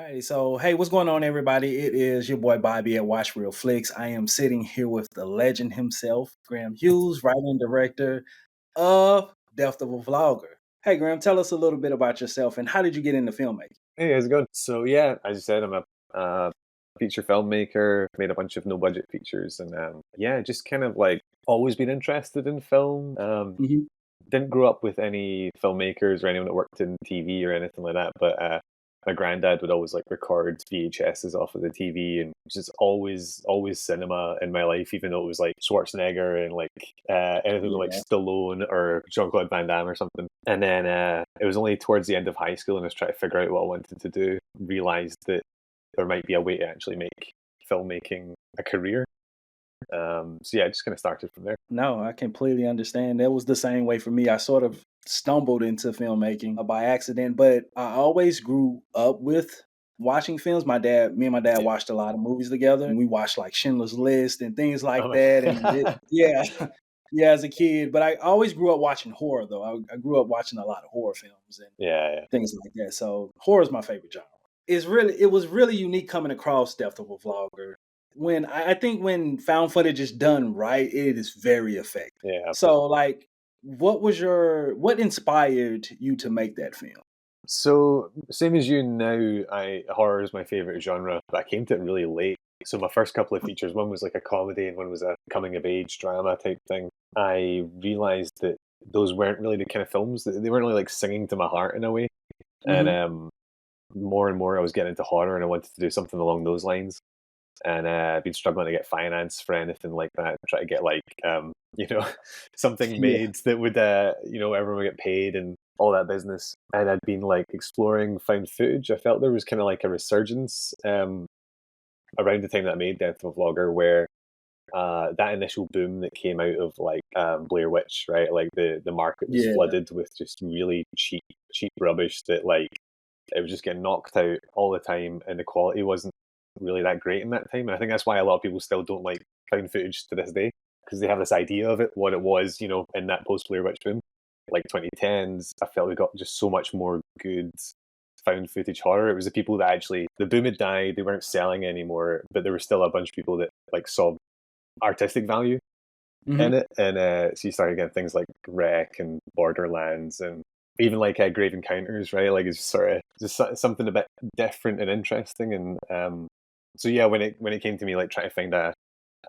Alrighty, so hey, what's going on, everybody? It is your boy Bobbee at Watch Real Flix. I am sitting here with the legend himself, Graham Hughes, writer and director of Death of a Vlogger. Hey, Graham, tell us a little bit about yourself and how did you get into filmmaking? Hey, how's it going? So yeah, as you said, I'm a feature filmmaker. Made a bunch of no budget features, and yeah, just kind of like always been interested in film. Hmm. Didn't grow up with any filmmakers or anyone that worked in TV or anything like that, but my granddad would always like record VHSs off of the TV, and just always cinema in my life, even though it was like Schwarzenegger and like anything like Yeah. Stallone or Jean-Claude Van Damme or something. And then it was only towards the end of high school, and I was trying to figure out what I wanted to do, realized that there might be a way to actually make filmmaking a career. So yeah, I just kind of started from there. No, I completely understand. That was the same way for me. I sort of stumbled into filmmaking by accident, but I always grew up with watching films. Me and my dad Yeah. watched a lot of movies together, and we watched like Schindler's List and things like Oh, that. Yeah, yeah, as a kid. But I always grew up watching horror, though. I grew up watching a lot of horror films and yeah, yeah. things like that. So horror is my favorite genre. It was really unique coming across Death of a Vlogger. I think when found footage is done right, it is very effective. Yeah. So like what inspired you to make that film? So same as you now, I horror is my favorite genre, but I came to it really late. So my first couple of features, one was like a comedy and one was a coming of age drama type thing. I realized that those weren't really the kind of films that they weren't really like singing to my heart in a way. And Mhm. more and more I was getting into horror and I wanted to do something along those lines. And I've been struggling to get finance for anything like that. Try to get like you know something Yeah. made that would everyone would get paid and all that business. And I'd been like exploring found footage. I felt there was kind of like a resurgence around the time that I made Death of a Vlogger, where that initial boom that came out of like Blair Witch, right? Like the market was Yeah. flooded with just really cheap rubbish that like it was just getting knocked out all the time, and the quality wasn't really that great in that time. And I think that's why a lot of people still don't like found footage to this day, because they have this idea of it, what it was, in that post Blair Witch boom, like 2010s. I felt we got just so much more good found footage horror. It was the people that actually the boom had died, they weren't selling anymore, but there were still a bunch of people that like saw artistic value in Mhm. it, and so you started getting things like Wreck and Borderlands and even like Grave Encounters, right? Like it's sort of just something a bit different and interesting. And so yeah, when it came to me like trying to find a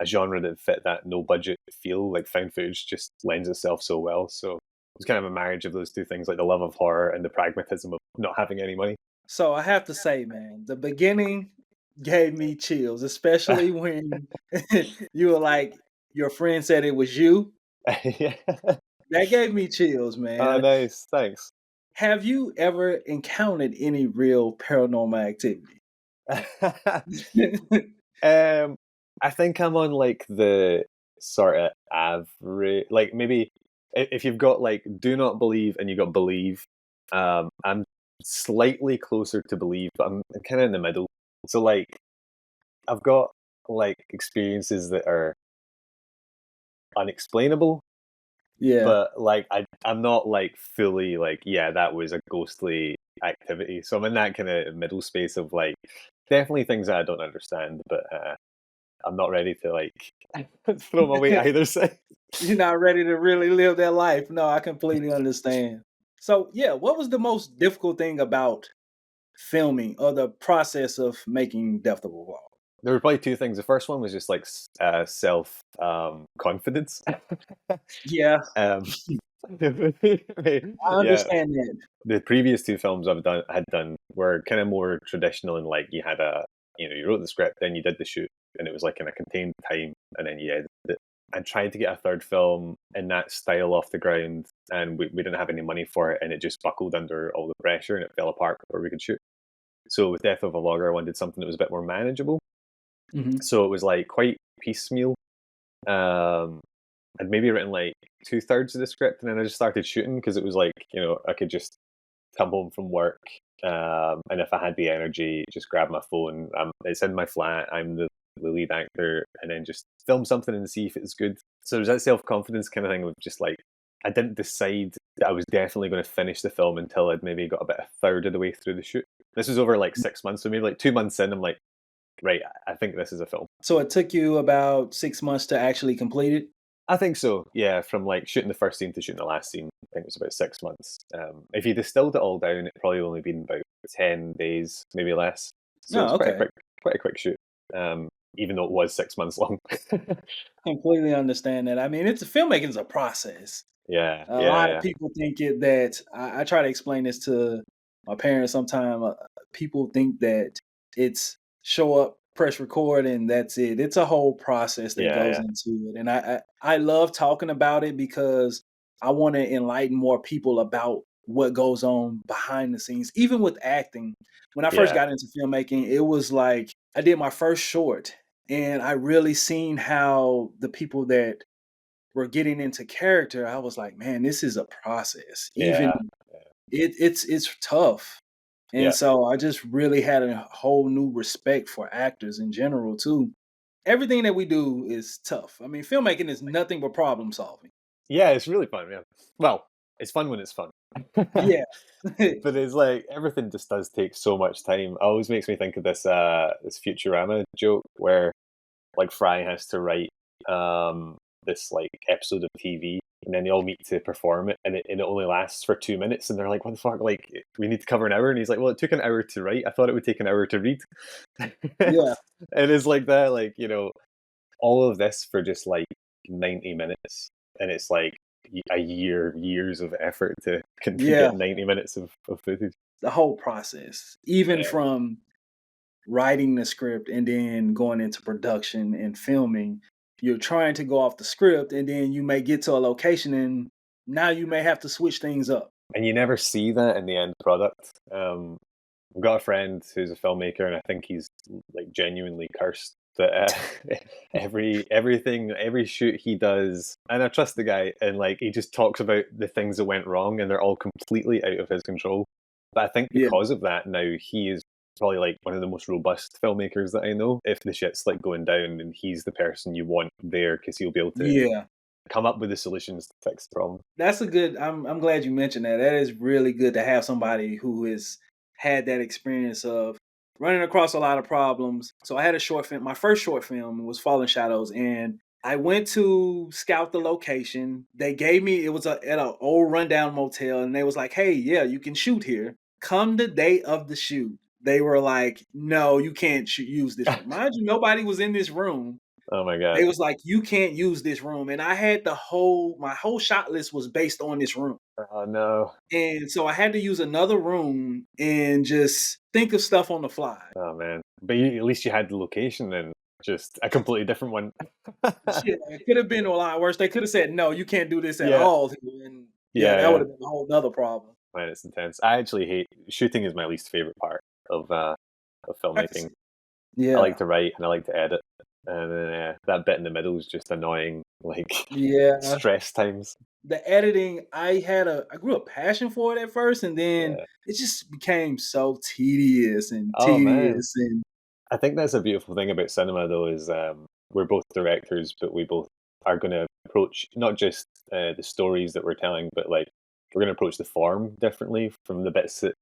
genre that fit that no budget feel, like found footage just lends itself so well. So it's kind of a marriage of those two things, like the love of horror and the pragmatism of not having any money. So I have to say, man, the beginning gave me chills, especially when you were like your friend said it was you. Yeah. That gave me chills, Oh, man. nice. Thanks. Have you ever encountered any real paranormal activity? Um, I think I'm on like the sort of average, like maybe if you've got like do not believe and you got believe, I'm slightly closer to believe, but I'm kind of in the middle. So like I've got like experiences that are unexplainable, Yeah. but like I'm not like fully like yeah that was a ghostly activity. So I'm in that kind of middle space of like definitely things that I don't understand, but I'm not ready to like throw my weight either side. You're not ready to really live that life. No, I completely understand. So, yeah, what was the most difficult thing about filming or the process of making Death of a Wall? There were probably two things. The first one was just like self confidence. Yeah, um, I yeah, understand that. the previous two films had done were kind of more traditional, and like you had you wrote the script, then you did the shoot, and it was like in a contained time, and then you edited it. I tried to get a third film in that style off the ground, and we didn't have any money for it, and it just buckled under all the pressure, and it fell apart before we could shoot. So with Death of a Logger, I wanted something that was a bit more manageable. Mhm. So it was like quite piecemeal. Um, I'd maybe written like two-thirds of the script, and then I just started shooting because it was like I could just come home from work, and if I had the energy, just grab my phone. It's in my flat. I'm the lead actor, and then just film something and see if it's good. So there's that self-confidence kind of thing of just like I didn't decide that I was definitely going to finish the film until I'd maybe got about a third of the way through the shoot. This was over like 6 months, so maybe like 2 months in, I'm like, right, I think this is a film. So it took you about 6 months to actually complete it? I think so. Yeah, from like shooting the first scene to shooting the last scene, I think it was about 6 months. If you distilled it all down, it probably only been about 10 days, maybe less. So No, it's okay. quite a quick shoot. Even though it was 6 months long. Completely understand that. I mean, it's filmmaking is a process. Yeah, A yeah, lot of yeah, people think it that I try to explain this to my parents sometime. People think that it's show up, press record, and that's it. It's a whole process that yeah, goes yeah, into it, and I love talking about it because I want to enlighten more people about what goes on behind the scenes, even with acting. When I first yeah, got into filmmaking, it was like I did my first short, and I really seen how the people that were getting into character, I was like, man, this is a process. Even yeah, it's tough. yeah. And so I just really had a whole new respect for actors in general too. Everything that we do is tough. I mean, filmmaking is nothing but problem solving. Yeah, it's really fun, yeah. Well, it's fun when it's fun. Yeah. But it's like everything just does take so much time. It always makes me think of this Futurama joke where like Fry has to write this like episode of TV, and then they all meet to perform it, and it only lasts for 2 minutes, and they're like, "What the fuck? Like, we need to cover an hour." And he's like, "Well, it took an hour to write. I thought it would take an hour to read." Yeah. And it's like that, like all of this for just like 90 minutes, and it's like years of effort to Yeah. get 90 minutes of footage. The whole process. Even Yeah. from writing the script and then going into production and filming, you're trying to go off the script and then you may get to a location and now you may have to switch things up. And you never see that in the end product. I've got a friend who's a filmmaker, and I think he's like genuinely cursed that every shoot he does, and I trust the guy, and like he just talks about the things that went wrong, and they're all completely out of his control. But I think Yeah. because of that, now he is probably like one of the most robust filmmakers that I know. If the shit's like going down, and he's the person you want there because he'll be able to Yeah. come up with the solutions to fix the problem. That's a good I'm glad you mentioned that. That is really good to have somebody who has had that experience of running across a lot of problems. So I had a short film. My first short film was Fallen Shadows, and I went to scout the location. They gave me it was at an old rundown motel, and they was like, "Hey, yeah, you can shoot here." Come the day of the shoot, they were like, "No, you can't use this room." Mind you, nobody was in this room. Oh my They god! was like, "You can't use this room," and I had my whole shot list was based on this room, Oh no! and so I had to use another room and just think of stuff on the fly. Oh man! But at least you had the location then, just a completely different one. Shit, it could have been a lot worse. They could have said, "No, you can't do this at Yeah, all," and yeah, yeah, that would yeah. have been a whole 'nother problem. Man, it's intense. I actually hate shooting. Is my least favorite part of I can see. filmmaking. I like Yeah, to write and I like to edit, and then that bit in the middle is just annoying, like yeah. stress times. The editing, I grew a passion for it at first, and then Yeah. it just became so tedious and Oh man, tedious and I think that's a beautiful thing about cinema, though, is we're both directors, but we both are going to approach not just the stories that we're telling, but like we're going to approach the form differently from the bits that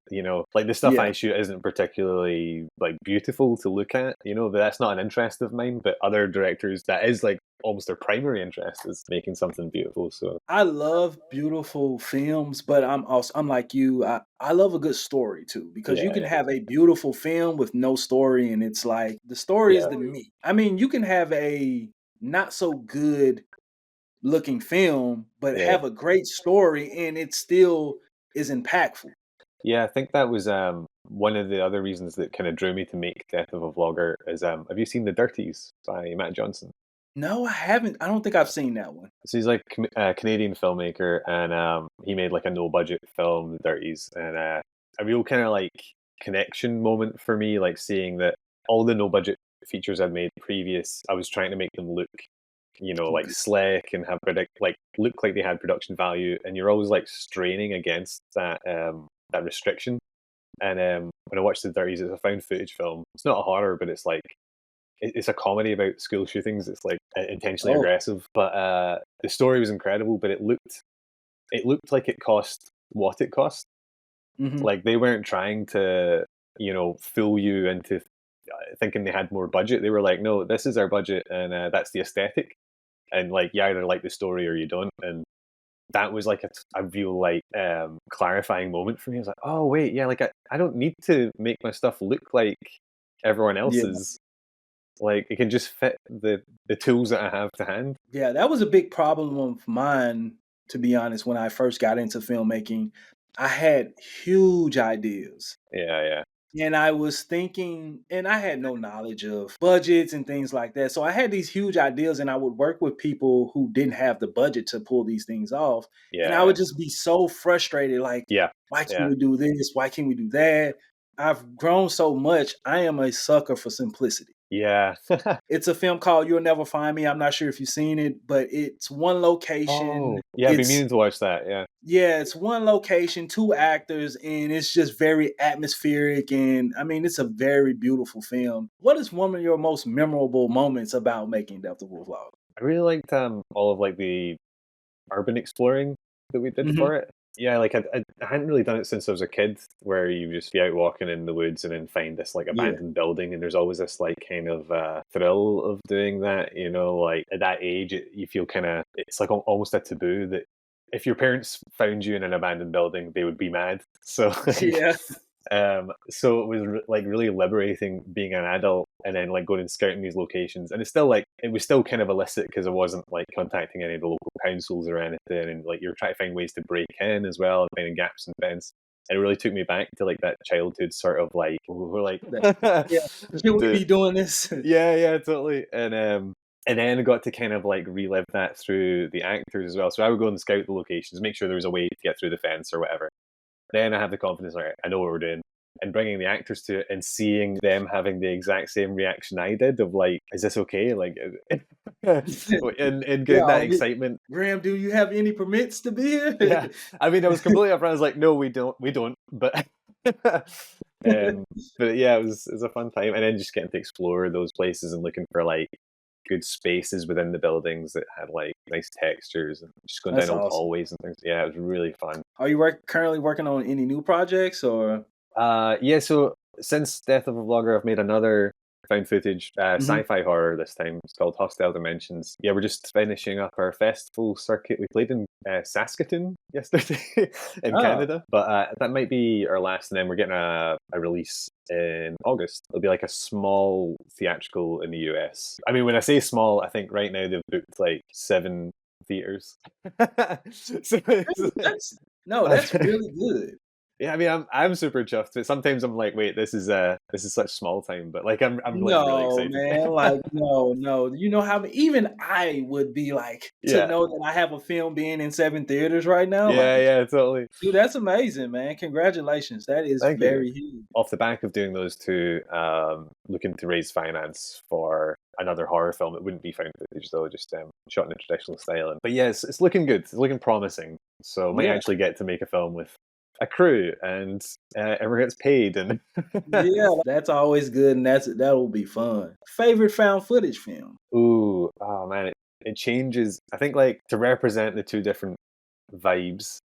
like the stuff yeah. I shoot isn't particularly like beautiful to look at, but that's not an interest of mine. But other directors, that is like almost their primary interest is making something beautiful. So I love beautiful films, but I'm like you. I love a good story too because you yeah, can yeah, have a beautiful film with no story, and it's like the story is yeah, the meat. I mean, you can have a not so good looking film, but yeah. have a great story, and it still is impactful. Yeah, I think that was one of the other reasons that kind of drew me to make Death of a Vlogger is have you seen The Dirties by Matt Johnson? No, I haven't. I don't think I've seen that one. So he's like a Canadian filmmaker, and he made like a no budget film, The Dirties, and a real kind of like connection moment for me, like seeing that all the no budget features I'd made previous, I was trying to make them look, like Good. slick and have like look like they had production value, and you're always like straining against that restriction. And when I watched The Dirties, it's a found footage film. It's not a horror, but it's like it's a comedy about school shootings. It's like intentionally Oh, aggressive, but the story was incredible. But it looked like it cost what it cost. hmm Like they weren't trying to fool you into thinking they had more budget. They were like, no, this is our budget, and that's the aesthetic, and like you either like the story or you don't. And that was like a real like clarifying moment for me. I was like, oh wait, yeah, like I don't need to make my stuff look like everyone Yeah. else's. Like it can just fit the tools that I have to hand. Yeah, that was a big problem of mine, to be honest, when I first got into filmmaking. I had huge ideas. Yeah, yeah, And I was thinking, and I had no knowledge of budgets and things like that. So I had these huge ideas, and I would work with people who didn't have the budget to pull these things off. And I yeah, would just be so frustrated, like, yeah, why can't yeah, we do this? Why can't we do that? I've grown so much. I am a sucker for simplicity. yeah. It's a film called You'll Never Find Me. I'm not sure if you've seen it, but it's one location. Oh, yeah. I've been meaning to watch that. Yeah. Yeah, it's one location, two actors, and it's just very atmospheric. And I mean, it's a very beautiful film. What is one of your most memorable moments about making Death of a Vlog? I really liked all of like the urban exploring that we did Hmm. for it. Yeah, like I hadn't really done it since I was a kid, where you just be out walking in the woods and then find this like Yeah, abandoned building, and there's always this like kind of thrill of doing that. Like at that age, you feel kind of it's like almost a taboo that if your parents found you in an abandoned building, they would be mad. So like yeah, so it was like really liberating being an adult and then like going and scouting these locations. And it's still like it was still kind of illicit because I wasn't like contacting any of the local councils or anything, and like you're trying to find ways to break in as well and finding gaps in fence. And it really took me back to like that childhood sort of like we're like yeah. Should we the, be doing this? yeah, totally. And then I got to kind of like relive that through the actors as well. So I would go and scout the locations, make sure there was a way to get through the fence or whatever. Then I have the confidence, like, I know what we're doing. And bringing the actors to it and seeing them having the exact same reaction I did of like, is this okay? Like, and getting that Yeah, excitement. Graham, do you have any permits to be Yeah. here? I mean, I was completely upfront. I was like, no, we don't. But, but yeah, it was a fun time. And then just getting to explore those places and looking for like good spaces within the buildings that had like nice textures and just going That's down old awesome. hallways and things. Yeah, it was really fun. Are you currently working on any new projects or? Yeah, so since Death of a Vlogger, I've made another found footage Mhm. sci-fi horror this time. It's called Hostile Dimensions. Yeah, we're just finishing up our festival circuit. We played in Saskatoon yesterday in Oh, Canada, but that might be our last. And then we're getting a release in August. It'll be like a small theatrical in the US. I mean, when I say small, I think right now they've booked like 7 theaters. So really? That's really good. yeah, I mean, I'm super chuffed. But sometimes I'm like, wait, this is such small time, but like I'm like really No, excited. man, like, no, no. You know how even I would be like to Yeah, know that I have a film being in 7 theaters right now, yeah, like, yeah, totally. dude, that's amazing, man. Congratulations. That is Thank you. very huge. Off the back of doing those two, looking to raise finance for another horror film. It wouldn't be found footage though, just shot in a traditional style. But yeah, it's looking good. It's looking promising. So might Yeah, actually get to make a film with a crew and everyone gets paid and yeah, that's always good, and that will be fun. Favorite found footage film? ooh, oh man, it changes. I think like to represent the two different vibes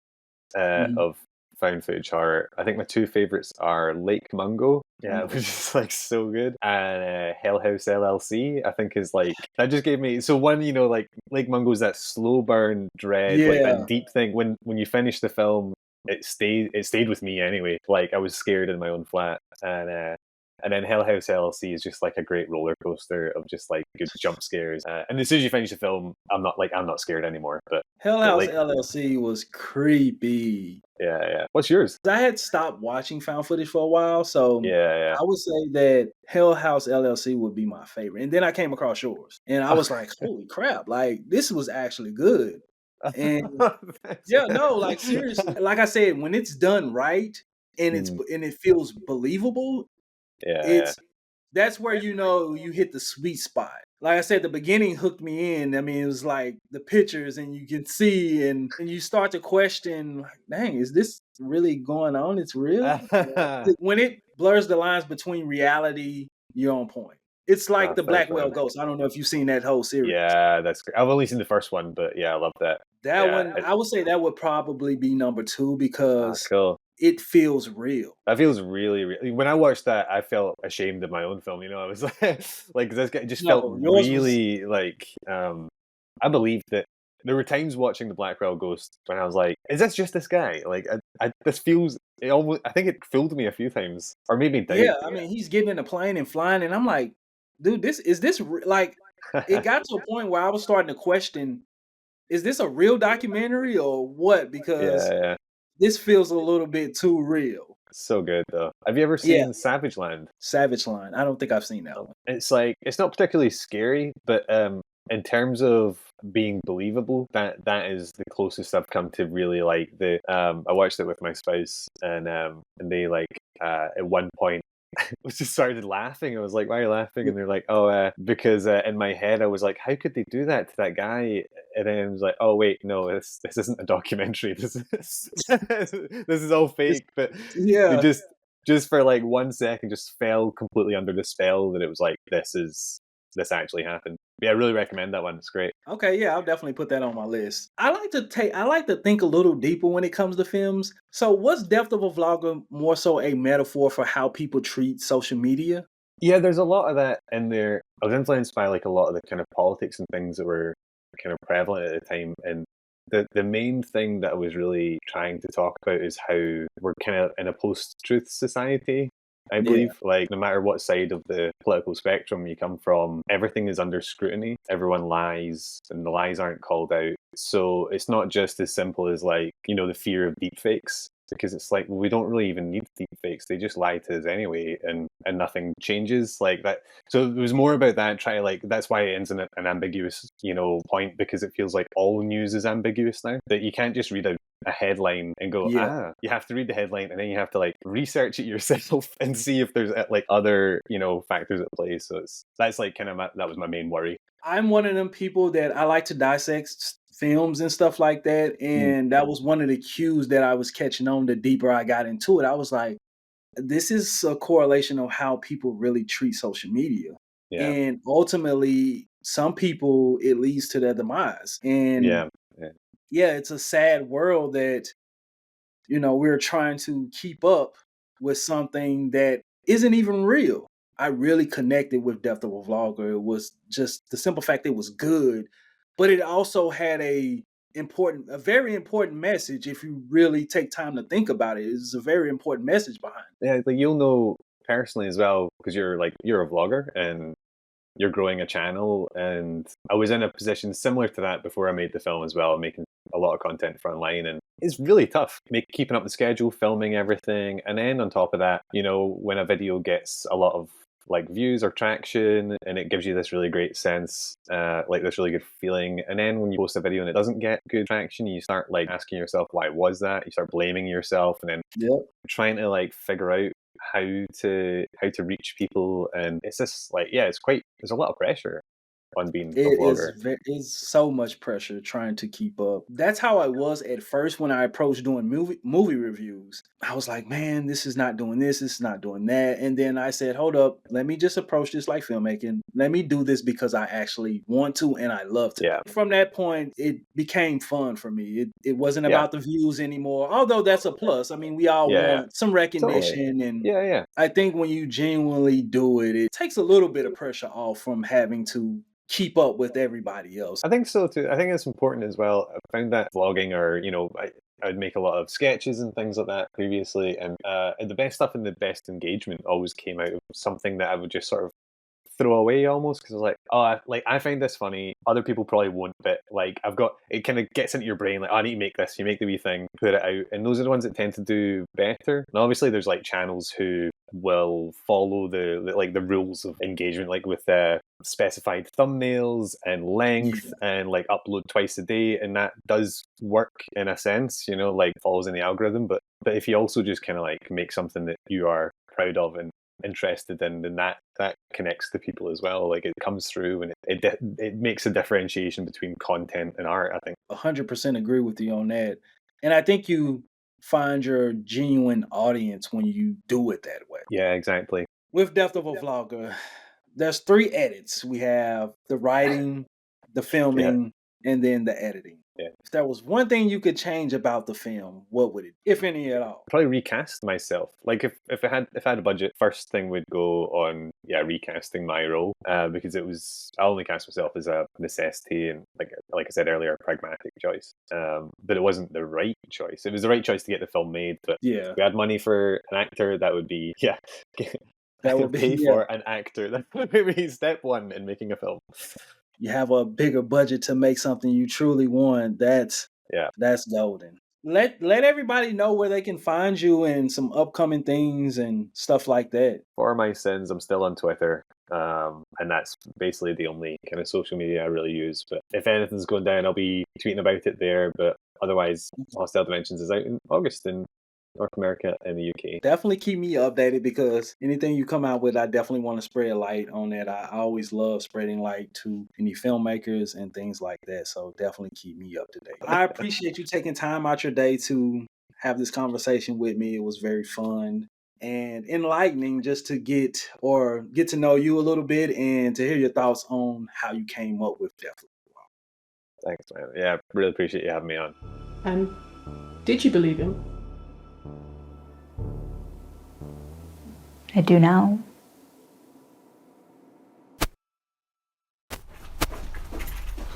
Mhm. of found footage horror. I think my two favorites are Lake Mungo, yeah, which Mm. is like so good, and Hell House LLC. I think is like that just gave me so one, like Lake Mungo is that slow burn dread, like that Yeah. deep thing. When you finish the film, it stayed with me anyway. Like I was scared in my own flat, and then Hell House LLC is just like a great roller coaster of just like good jump scares. And as soon as you finish the film, I'm not scared anymore. Hell But House like LLC was creepy. yeah. What's yours? I had stopped watching found footage for a while, so Yeah, I would say that Hell House LLC would be my favorite. And then I came across yours, and I yeah. was like, "Holy crap! Like this was actually good." And Thanks. yeah, no, like seriously, like I said, when it's done right and Mm, it feels believable, yeah, it's that's where you know you hit the sweet spot. Like I said, the beginning hooked me in. I mean, it was like the pictures and you can see and you start to question, like, dang, is this really going on? It's real? yeah. When it blurs the lines between reality, you're on point. It's like Oh, the thanks, Blackwell man. Ghost. I don't know if you've seen that whole series. Yeah, that's great. I've only seen the first one, but yeah, I love that. That Yeah. one, I would say that would probably be number 2 Ah, because cool. it feels real. That feels really, really. When I watched that, I felt ashamed of my own film. You know, I was like this guy just felt No, yours was really like. I believed that there were times watching the Blackwell Ghost when I was like, "Is this just this guy?" Like, this feels. It almost. I think it fooled me a few times, or maybe doubt. yeah, I mean, he's getting in a plane and flying, and I'm like, dude, like, it got to a point where I was starting to question, is this a real documentary or what? Yeah, Because yeah. this feels a little bit too real. So good though. Have you ever Yeah, seen Savage Land? Savage Line. I don't think I've seen that one. It's like it's not particularly scary, but in terms of being believable, that is the closest I've come to really like the I watched it with my spouse and they like at one point I just started laughing. I was like, "Why are you laughing?" And they're like, "Oh, because in my head I was like, how could they do that to that guy?" And then I was like, "Oh wait, no, this isn't a documentary. This is this is all It's fake." But they yeah. just for like 1 second just fell completely under the spell that it was like this actually happened. But yeah, I really recommend that one. It's great. Okay, yeah, I'll definitely put that on my list. I like to think a little deeper when it comes to films. So was Death of a Vlogger more so a metaphor for how people treat social media? Yeah, there's a lot of that in there. I was influenced by like a lot of the kind of politics and things that were kind of prevalent at the time. And the main thing that I was really trying to talk about is how we're kind of in a post-truth society. I Yeah, believe, like, no matter what side of the political spectrum you come from, everything is under scrutiny. Everyone lies, and the lies aren't called out. So it's not just as simple as like, the fear of deepfakes, because it's like, well, we don't really even need deepfakes. They just lie to us anyway, and nothing changes like that. So it was more about that. Try like that's why it ends in an ambiguous, point, because it feels like all news is ambiguous now. That you can't just read a headline and go, yeah. you have to read the headline and then you have to like research it yourself and see if there's like other factors at play. So that's like kind of that was my main worry. I'm one of them people that I like to dissect films and stuff like that. Mm, And that was one of the cues that I was catching on the deeper I got into it. I was like, this is a correlation of how people really treat social media. yeah, And ultimately, some people, it leads to their demise. And yeah, yeah, yeah, it's a sad world that, we're trying to keep up with something that isn't even real. I really connected with Death of a Vlogger. It was just the simple fact it was good, but it also had a very important message. If you really take time to think about it, it's a very important message behind yeah. Like you'll know personally as well because you're a vlogger and you're growing a channel. And I was in a position similar to that before I made the film as well, making a lot of content for online. And it's really tough, keeping up the schedule, filming everything. And then on top of that, when a video gets a lot of like views or traction and it gives you this really great sense, like this really good feeling. And then when you post a video and it doesnn't get good traction, you start like asking yourself, why was that? You start blaming yourself and then it. Yep. trying to like figure out how to reach people. And it's just like, yeah, there's a lot of pressure on being a vlogger. It's so much pressure trying to keep up. That's how I was at first when I approached doing movie reviews. I was like, man, this is not doing this is not doing that. And then I said, hold up, let me just approach this like filmmaking. Let me do this because I actually want to and I love to. Yeah, From that point, it became fun for me. It wasn't yeah, about the views anymore, although that's a plus. I mean, we all yeah, yeah, want some totally, recognition, and yeah, yeah. I think when you genuinely do it, it takes a little bit of pressure off from having to keep up with everybody else. I think so too. I think it's important as well. I found that vlogging, or I'd make a lot of sketches and things like that previously, and the best stuff and the best engagement always came out of something that I would just sort of throw away almost, because I was like, oh, I find this funny. Other people probably won't, but like I've got it. Kind of gets into your brain like, oh, I need to make this. You make the wee thing, put it out, and those are the ones that tend to do better. And obviously, there's like channels who will follow the rules of engagement, like with specified thumbnails and Yeah, length, and like upload twice a day, and that does work in a sense, like follows in the algorithm. But if you also just kind of like make something that you are proud of and interested in, then that connects to people as well. Like it comes through, and it makes a differentiation between content and art, I think. 100% agree with you on that. And I think you find your genuine audience when you do it that way. Yeah, exactly. With Death of a Vlogger, there's 3 edits. We have the writing, the Yeah, filming, and then the editing. Yeah. If there was one thing you could change about the film, what would it, if any at all? Probably recast myself. Like if I had a budget, first thing would go on recasting my role, because I only cast myself as a necessity and like I said earlier, a pragmatic choice. But it wasn't the right choice. It was the right choice to get the film made, but Yeah, if we had money for an actor, that would be that would be pay yeah. for an actor. That would be step one in making a film. You have a bigger budget to make something you truly want. Yeah. That's golden. Let everybody know where they can find you and some upcoming things and stuff like that. For my sins, I'm still on Twitter, and that's basically the only kind of social media I really use. But if anything's going down, I'll be tweeting about it there. But otherwise, Hostile Dimensions is out in August in North America and the UK. Definitely keep me updated because anything you come out with, I definitely want to spread light on that. I always love spreading light to any filmmakers and things like that. So definitely keep me up to date. I appreciate you taking time out your day to have this conversation with me. It was very fun and enlightening just to get to know you a little bit and to hear your thoughts on how you came up with Death. Thanks, man. Yeah, really appreciate you having me on. And did you believe him? I do now.